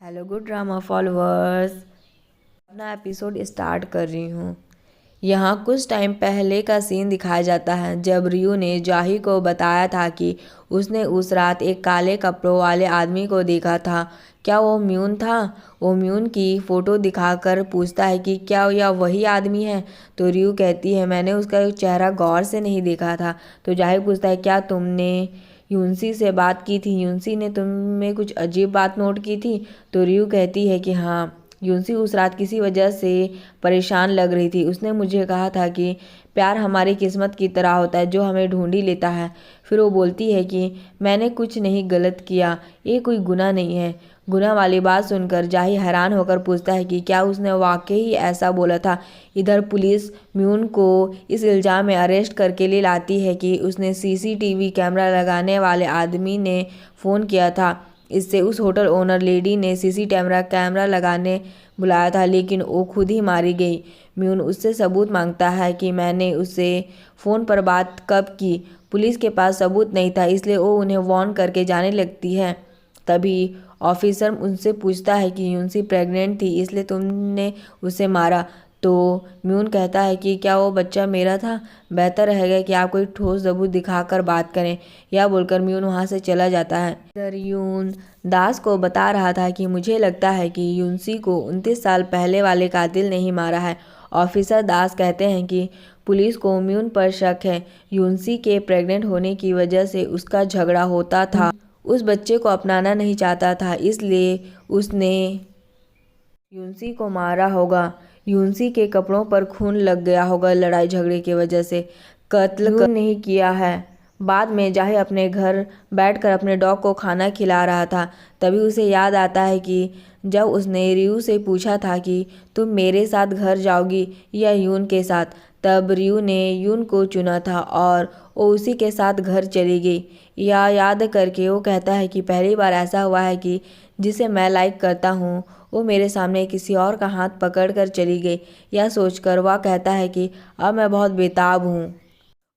Hello good drama followers, अपना episode start कर रही हूँ। यहाँ कुछ टाइम पहले का सीन दिखाया जाता है जब रियो ने जाही को बताया था कि उसने उस रात एक काले कपड़ों वाले आदमी को देखा था। क्या वो म्यून था? वो म्यून की फ़ोटो दिखाकर पूछता है कि क्या यह वही आदमी है। तो रियो कहती है मैंने उसका चेहरा गौर से नहीं देखा था। तो जाही पूछता है क्या तुमने यूनसी से बात की थी? यूनसी ने तुम में कुछ अजीब बात नोट की थी? तो रियो कहती है कि हाँ, यूनसी उस रात किसी वजह से परेशान लग रही थी। उसने मुझे कहा था कि प्यार हमारी किस्मत की तरह होता है जो हमें ढूंढ ही लेता है। फिर वो बोलती है कि मैंने कुछ नहीं गलत किया, ये कोई गुनाह नहीं है। गुनाह वाली बात सुनकर जाही हैरान होकर पूछता है कि क्या उसने वाकई ऐसा बोला था। इधर पुलिस म्यून को इस इल्ज़ाम में अरेस्ट करके ले लाती है कि उसने सीसीटीवी कैमरा लगाने वाले आदमी ने फ़ोन किया था। इससे उस होटल ओनर लेडी ने कैमरा लगाने बुलाया था, लेकिन वो खुद ही मारी गई। म्यून उससे सबूत मांगता है कि मैंने उससे फ़ोन पर बात कब की। पुलिस के पास सबूत नहीं था, इसलिए वो उन्हें वार्न करके जाने लगती है। तभी ऑफिसर उनसे पूछता है कि यूनसी प्रेग्नेंट थी, इसलिए तुमने उसे मारा। तो म्यून कहता है कि क्या वो बच्चा मेरा था? बेहतर रहेगा कि आप कोई ठोस सबूत दिखाकर बात करें। यह बोलकर म्यून वहाँ से चला जाता है। इधर यून दास को बता रहा था कि मुझे लगता है कि यूनसी को 29 साल पहले वाले कातिल ने ही मारा है। ऑफिसर दास कहते हैं कि पुलिस को म्यून पर शक है। यूनसी के प्रेग्नेंट होने की वजह से उसका झगड़ा होता था। उस बच्चे को अपनाना नहीं चाहता था, इसलिए उसने यूनसी को मारा होगा। यूनसी के कपड़ों पर खून लग गया होगा लड़ाई झगड़े की वजह से। कत्ल नहीं किया है। बाद में जाहे अपने घर बैठकर अपने डॉग को खाना खिला रहा था, तभी उसे याद आता है कि जब उसने रियू से पूछा था कि तुम मेरे साथ घर जाओगी या यून के साथ, तब रियू ने यून को चुना था और वो उसी के साथ घर चली गई। यह याद करके वो कहता है कि पहली बार ऐसा हुआ है कि जिसे मैं लाइक करता हूँ वो मेरे सामने किसी और का हाथ पकड़कर चली गई। यह सोचकर वह कहता है कि अब मैं बहुत बेताब हूँ।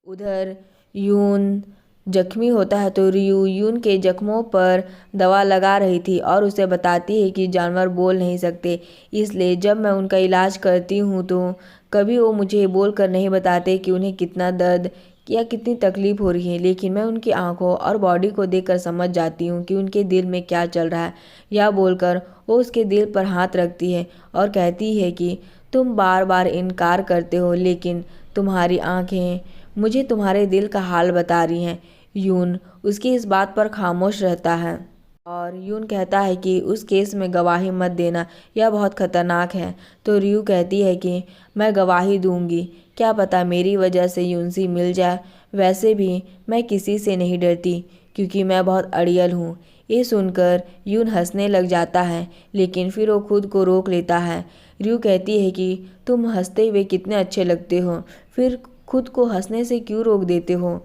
उधर यून जख्मी होता है तो रियू यून के जख्मों पर दवा लगा रही थी और उसे बताती है कि जानवर बोल नहीं सकते, इसलिए जब मैं उनका इलाज करती हूँ तो कभी वो मुझे बोल कर नहीं बताते कि उन्हें कितना दर्द या कितनी तकलीफ हो रही है, लेकिन मैं उनकी आंखों और बॉडी को देखकर समझ जाती हूँ कि उनके दिल में क्या चल रहा है। यह बोलकर वो उसके दिल पर हाथ रखती है और कहती है कि तुम बार बार इनकार करते हो, लेकिन तुम्हारी आंखें मुझे तुम्हारे दिल का हाल बता रही हैं। यून उसकी इस बात पर खामोश रहता है और यून कहता है कि उस केस में गवाही मत देना, यह बहुत खतरनाक है। तो रियू कहती है कि मैं गवाही दूंगी, क्या पता मेरी वजह से यूनसी मिल जाए। वैसे भी मैं किसी से नहीं डरती क्योंकि मैं बहुत अड़ियल हूँ। ये सुनकर यून हंसने लग जाता है, लेकिन फिर वो खुद को रोक लेता है। रियू कहती है कि तुम हंसते हुए कितने अच्छे लगते हो, फिर खुद को हंसने से क्यों रोक देते हो?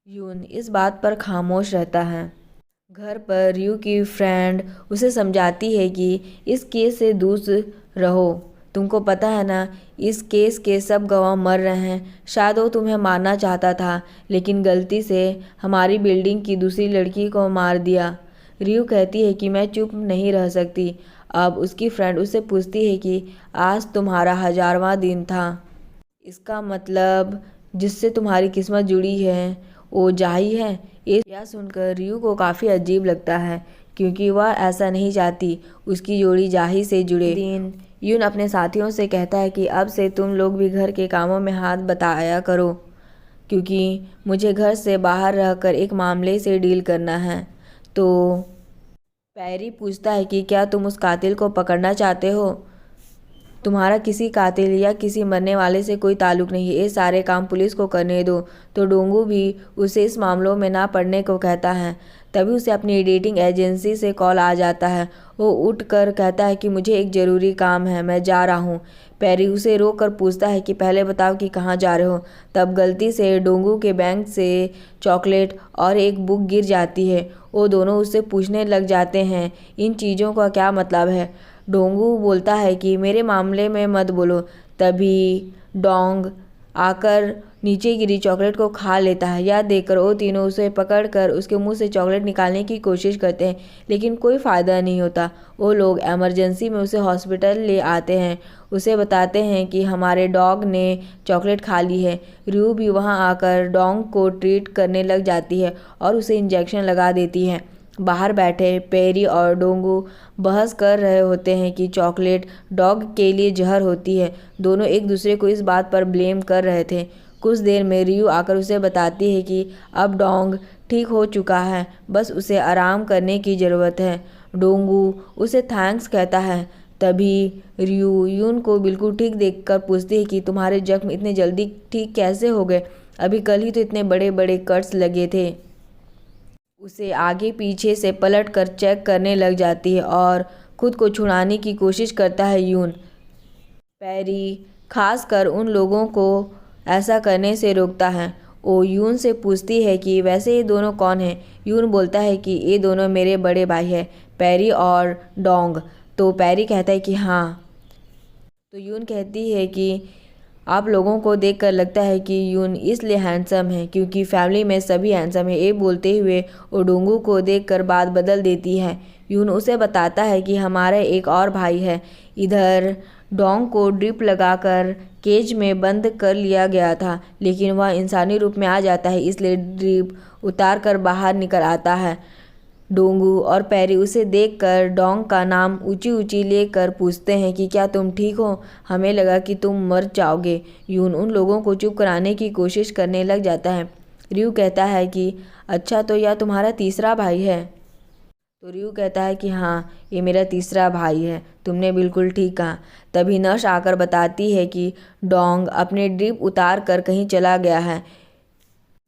यून इस बात पर खामोश रहता है। घर पर रियू की फ्रेंड उसे समझाती है कि इस केस से दूर रहो। तुमको पता है ना, इस केस के सब गवाह मर रहे हैं। शायद वो तुम्हें मारना चाहता था, लेकिन गलती से हमारी बिल्डिंग की दूसरी लड़की को मार दिया। रियू कहती है कि मैं चुप नहीं रह सकती। अब उसकी फ्रेंड उससे पूछती है कि आज तुम्हारा 1000वां दिन था। इसका मतलब जिससे तुम्हारी किस्मत जुड़ी है वो जाही है। ये यह सुनकर रियू को काफ़ी अजीब लगता है क्योंकि वह ऐसा नहीं चाहती उसकी जोड़ी जाही से जुड़े। दिन यून अपने साथियों से कहता है कि अब से तुम लोग भी घर के कामों में हाथ बटाया करो, क्योंकि मुझे घर से बाहर रहकर एक मामले से डील करना है। तो पैरी पूछता है कि क्या तुम उस कातिल को पकड़ना चाहते हो? तुम्हारा किसी कातिल या किसी मरने वाले से कोई ताल्लुक नहीं है, ये सारे काम पुलिस को करने दो। तो डोंगू भी उसे इस मामलों में ना पड़ने को कहता है। तभी उसे अपनी डेटिंग एजेंसी से कॉल आ जाता है। वो उठ कर कहता है कि मुझे एक ज़रूरी काम है, मैं जा रहा हूँ। पैरी उसे रोक कर पूछता है कि पहले बताओ कि कहाँ जा रहे हो। तब गलती से डोंगू के बैंक से चॉकलेट और एक बुक गिर जाती है। वो दोनों उससे पूछने लग जाते हैं इन चीज़ों का क्या मतलब है। डोंगू बोलता है कि मेरे मामले में मत बोलो। तभी डोंग आकर नीचे गिरी चॉकलेट को खा लेता है। यह देखकर वो तीनों उसे पकड़कर उसके मुंह से चॉकलेट निकालने की कोशिश करते हैं, लेकिन कोई फ़ायदा नहीं होता। वो लोग इमरजेंसी में उसे हॉस्पिटल ले आते हैं। उसे बताते हैं कि हमारे डॉग ने चॉकलेट खा ली है। रियू भी वहां आकर डॉग को ट्रीट करने लग जाती है और उसे इंजेक्शन लगा देती है। बाहर बैठे पेरी और डोंगू बहस कर रहे होते हैं कि चॉकलेट डॉग के लिए जहर होती है। दोनों एक दूसरे को इस बात पर ब्लेम कर रहे थे। कुछ देर में रियू आकर उसे बताती है कि अब डॉग ठीक हो चुका है, बस उसे आराम करने की ज़रूरत है। डोंगू उसे थैंक्स कहता है। तभी रियू यून को बिल्कुल ठीक देखकर पूछती है कि तुम्हारे जख्म इतने जल्दी ठीक कैसे हो गए? अभी कल ही तो इतने बड़े बड़े कट्स लगे थे। उसे आगे पीछे से पलट कर चेक करने लग जाती है और खुद को छुड़ाने की कोशिश करता है यून। पैरी खासकर उन लोगों को ऐसा करने से रोकता है। वो यून से पूछती है कि वैसे ये दोनों कौन हैं? यून बोलता है कि ये दोनों मेरे बड़े भाई हैं, पैरी और डोंग। तो पैरी कहता है कि हाँ। तो यून कहती है कि आप लोगों को देखकर लगता है कि यून इसलिए हैंडसम है क्योंकि फैमिली में सभी हैंडसम है। ये बोलते हुए वो डोंगू को देखकर बात बदल देती है। यून उसे बताता है कि हमारा एक और भाई है। इधर डोंग को ड्रिप लगाकर केज में बंद कर लिया गया था, लेकिन वह इंसानी रूप में आ जाता है, इसलिए ड्रिप उतार कर बाहर निकल आता है। डोंगू और पैरी उसे देखकर डोंग का नाम ऊंची ऊंची लेकर पूछते हैं कि क्या तुम ठीक हो? हमें लगा कि तुम मर जाओगे। यून उन लोगों को चुप कराने की कोशिश करने लग जाता है। रियू कहता है कि अच्छा, तो यह तुम्हारा तीसरा भाई है? तो रियू कहता है कि हाँ, ये मेरा तीसरा भाई है, तुमने बिल्कुल ठीक कहा। तभी नर्स आकर बताती है कि डोंग अपने ड्रिप उतार कर कहीं चला गया है।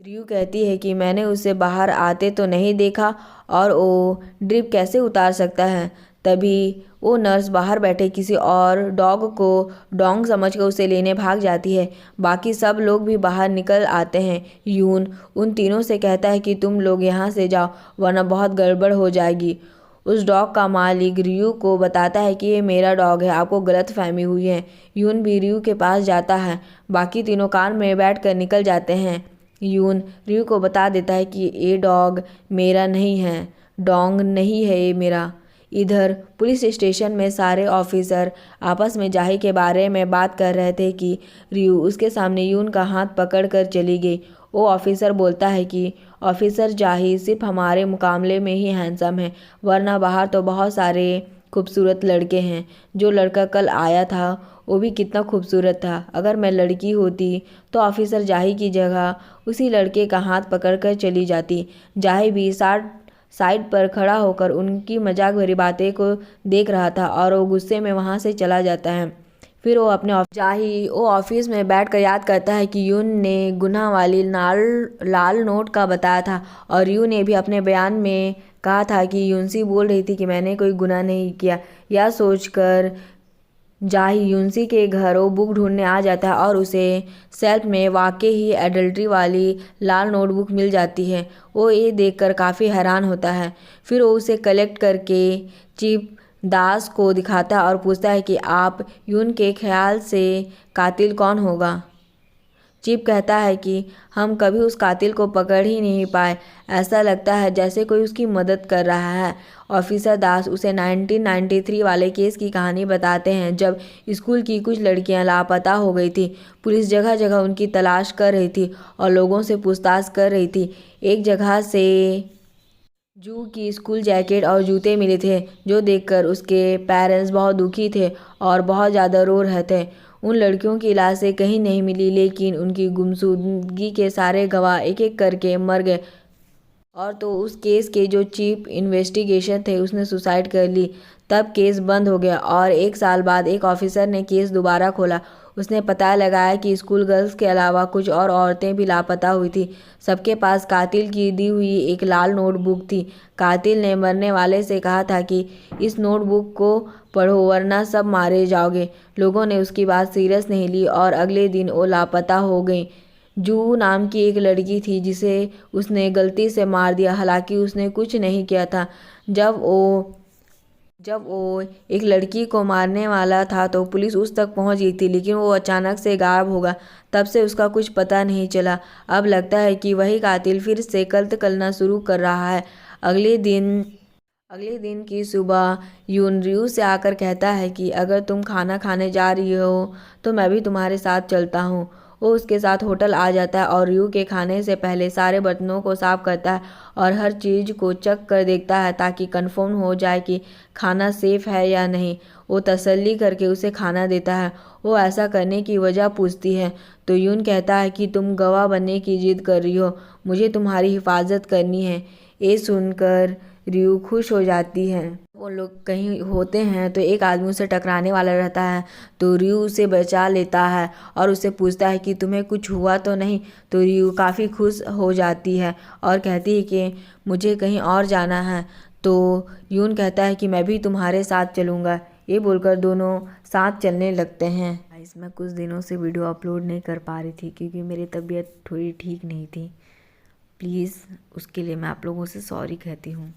रियू कहती है कि मैंने उसे बाहर आते तो नहीं देखा और वो ड्रिप कैसे उतार सकता है। तभी वो नर्स बाहर बैठे किसी और डॉग को डोंग समझकर उसे लेने भाग जाती है। बाकी सब लोग भी बाहर निकल आते हैं। यून उन तीनों से कहता है कि तुम लोग यहाँ से जाओ वरना बहुत गड़बड़ हो जाएगी। उस डॉग का मालिक रियू को बताता है कि ये मेरा डॉग है, आपको गलतफहमी हुई है। यून भी रियू के पास जाता है। बाकी तीनों कार में बैठकर निकल जाते हैं। यून रियू को बता देता है कि ये डॉग मेरा नहीं है, डोंग नहीं है ये मेरा। इधर पुलिस स्टेशन में सारे ऑफिसर आपस में जाही के बारे में बात कर रहे थे कि रियू उसके सामने यून का हाथ पकड़कर चली गई। वो ऑफिसर बोलता है कि ऑफिसर जाही सिर्फ हमारे मुकाबले में ही हैंडसम है, वरना बाहर तो बहुत सारे खूबसूरत लड़के हैं। जो लड़का कल आया था वो भी कितना खूबसूरत था। अगर मैं लड़की होती तो ऑफिसर जाही की जगह उसी लड़के का हाथ पकड़कर चली जाती। जाही भी साइड पर खड़ा होकर उनकी मजाक भरी बातें को देख रहा था और वो गुस्से में वहाँ से चला जाता है। फिर वो अपने जाही वो ऑफिस में बैठकर याद करता है कि यून ने गुनाह वाली लाल नोट का बताया था और यून ने भी अपने बयान में कहा था कि यूनसी बोल रही थी कि मैंने कोई गुनाह नहीं किया। यह सोचकर जाही यूनसी के घर वो बुक ढूंढने आ जाता है और उसे सेल्फ में वाकई ही एडल्ट्री वाली लाल नोटबुक मिल जाती है। वो ये देखकर काफ़ी हैरान होता है। फिर वो उसे कलेक्ट करके चीफ दास को दिखाता है और पूछता है कि आप यून के ख्याल से कातिल कौन होगा? चीफ कहता है कि हम कभी उस कातिल को पकड़ ही नहीं पाए, ऐसा लगता है जैसे कोई उसकी मदद कर रहा है। ऑफिसर दास उसे 1993 वाले केस की कहानी बताते हैं जब स्कूल की कुछ लड़कियां लापता हो गई थी। पुलिस जगह जगह उनकी तलाश कर रही थी और लोगों से पूछताछ कर रही थी। एक जगह से जू की स्कूल जैकेट और जूते मिले थे, जो देखकर उसके पेरेंट्स बहुत दुखी थे और बहुत ज़्यादा रो रहे थे। उन लड़कियों की लाशें कहीं नहीं मिली, लेकिन उनकी गुमशुदगी के सारे गवाह एक एक करके मर गए। और तो उस केस के जो चीफ इन्वेस्टिगेशन थे उसने सुसाइड कर ली। तब केस बंद हो गया और 1 साल बाद एक ऑफिसर ने केस दोबारा खोला। उसने पता लगाया कि स्कूल गर्ल्स के अलावा कुछ और औरतें भी लापता हुई थी। सबके पास कातिल की दी हुई एक लाल नोटबुक थी। कातिल ने मरने वाले से कहा था कि इस नोटबुक को पढ़ो वरना सब मारे जाओगे। लोगों ने उसकी बात सीरियस नहीं ली और अगले दिन वो लापता हो गई। जू नाम की एक लड़की थी जिसे उसने गलती से मार दिया, हालांकि उसने कुछ नहीं किया था। जब वो जब वो एक लड़की को मारने वाला था तो पुलिस उस तक पहुंच गई थी, लेकिन वो अचानक से गायब हो गया। तब से उसका कुछ पता नहीं चला। अब लगता है कि वही कातिल फिर से कत्ल करना शुरू कर रहा है। अगले दिन की सुबह यून रियो से आकर कहता है कि अगर तुम खाना खाने जा रही हो तो मैं भी तुम्हारे साथ चलता हूँ। वो उसके साथ होटल आ जाता है और रियो के खाने से पहले सारे बर्तनों को साफ करता है और हर चीज़ को चेक कर देखता है ताकि कंफर्म हो जाए कि खाना सेफ है या नहीं। वो तसल्ली करके उसे खाना देता है। वो ऐसा करने की वजह पूछती है तो यून कहता है कि तुम गवाह बनने की जिद कर रही हो, मुझे तुम्हारी हिफाजत करनी है। ये सुनकर रियू खुश हो जाती है। वो लोग कहीं होते हैं तो एक आदमी उसे टकराने वाला रहता है तो रियू उसे बचा लेता है और उससे पूछता है कि तुम्हें कुछ हुआ तो नहीं। तो रियू काफ़ी खुश हो जाती है और कहती है कि मुझे कहीं और जाना है। तो यून कहता है कि मैं भी तुम्हारे साथ चलूँगा। ये बोलकर दोनों साथ चलने लगते हैं। गाइस, मैं कुछ दिनों से वीडियो अपलोड नहीं कर पा रही थी क्योंकि मेरी तबीयत थोड़ी ठीक नहीं थी। प्लीज़ उसके लिए मैं आप लोगों से सॉरी कहती हूँ।